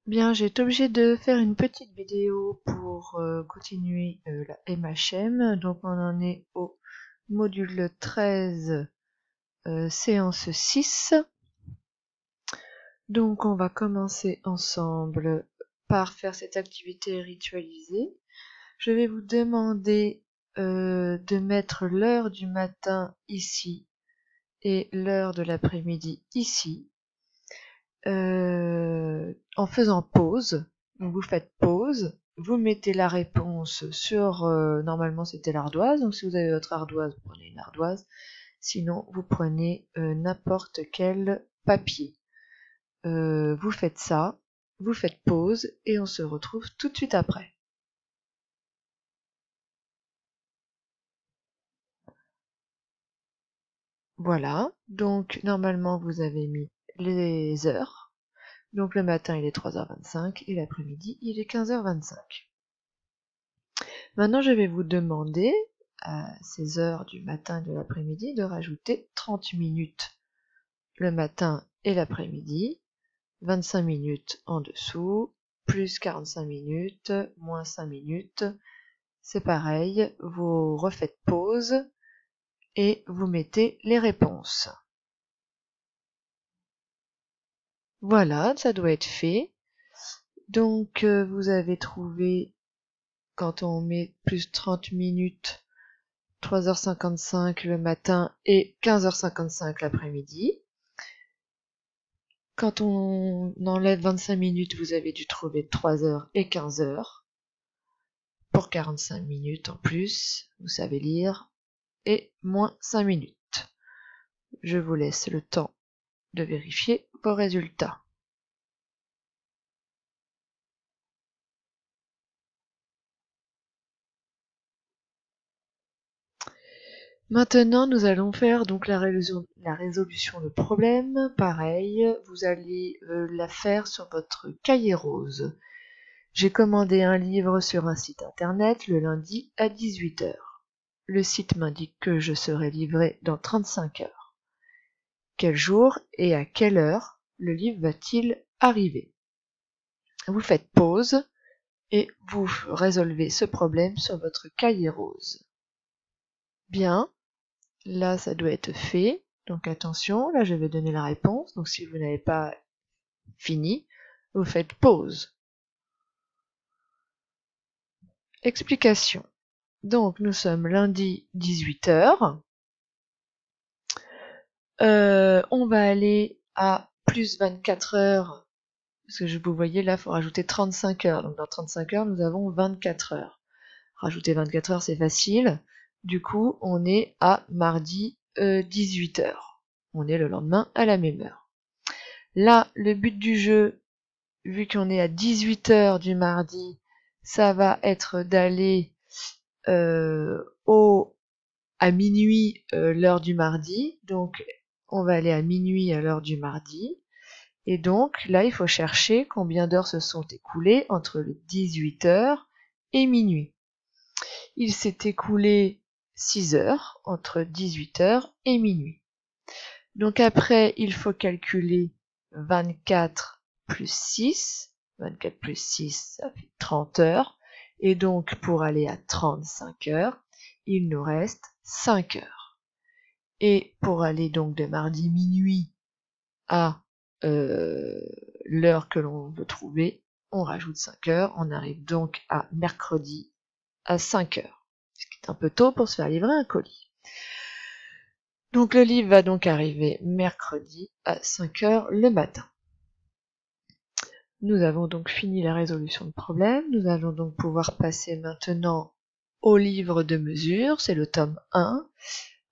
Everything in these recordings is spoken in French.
Bien, j'ai été obligée de faire une petite vidéo pour continuer la MHM. Donc on en est au module 13, séance 6. Donc on va commencer ensemble par faire cette activité ritualisée. Je vais vous demander de mettre l'heure du matin ici et l'heure de l'après-midi ici. En faisant pause. Donc vous faites pause, vous mettez la réponse sur, normalement c'était l'ardoise, donc si vous avez votre ardoise, vous prenez une ardoise, sinon vous prenez n'importe quel papier. Vous faites ça, vous faites pause et on se retrouve tout de suite après. Voilà, donc normalement vous avez mis les heures. Donc le matin il est 3h25 et l'après-midi il est 15h25. Maintenant, je vais vous demander, à ces heures du matin et de l'après-midi, de rajouter 30 minutes le matin et l'après-midi, 25 minutes en dessous, plus 45 minutes, moins 5 minutes. C'est pareil, vous refaites pause et vous mettez les réponses. Voilà, ça doit être fait. Donc, vous avez trouvé, quand on met plus 30 minutes, 3h55 le matin et 15h55 l'après-midi. Quand on enlève 25 minutes, vous avez dû trouver 3h et 15h. Pour 45 minutes en plus, vous savez lire, et moins 5 minutes. Je vous laisse le temps de vérifier vos résultats. Maintenant, nous allons faire donc la résolution de problème. Pareil, vous allez la faire sur votre cahier rose. J'ai commandé un livre sur un site internet le lundi à 18h. Le site m'indique que je serai livré dans 35 heures. Quel jour et à quelle heure le livre va-t-il arriver? Vous faites pause et vous résolvez ce problème sur votre cahier rose. Bien. Là, ça doit être fait. Donc attention, là je vais donner la réponse. Donc si vous n'avez pas fini, vous faites pause. Explication. Donc nous sommes lundi 18h. On va aller à plus 24 heures. Parce que vous voyez là, il faut rajouter 35 heures. Donc dans 35 heures, nous avons 24 heures. Rajouter 24 heures, c'est facile. Du coup, on est à mardi 18h. On est le lendemain à la même heure. Là, le but du jeu, vu qu'on est à 18h du mardi, ça va être d'aller à minuit l'heure du mardi. Donc, on va aller à minuit à l'heure du mardi. Et donc, là, il faut chercher combien d'heures se sont écoulées entre le 18h et minuit. Il s'est écoulé 6 heures entre 18h et minuit. Donc après, il faut calculer 24 plus 6. 24 plus 6, ça fait 30 heures. Et donc, pour aller à 35 heures, il nous reste 5 heures. Et pour aller donc de mardi minuit à l'heure que l'on veut trouver, on rajoute 5 heures. On arrive donc à mercredi à 5 heures. Ce qui est un peu tôt pour se faire livrer un colis. Donc le livre va donc arriver mercredi à 5 heures le matin. Nous avons donc fini la résolution de problème. Nous allons donc pouvoir passer maintenant au livre de mesure. C'est le tome 1.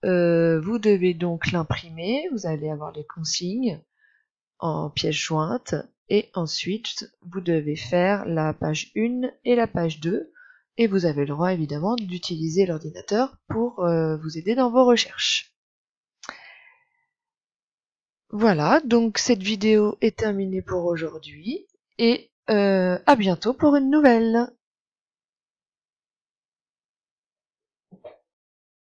Vous devez donc l'imprimer. Vous allez avoir les consignes en pièces jointes. Et ensuite, vous devez faire la page 1 et la page 2. Et vous avez le droit évidemment d'utiliser l'ordinateur pour vous aider dans vos recherches. Voilà, donc cette vidéo est terminée pour aujourd'hui et à bientôt pour une nouvelle.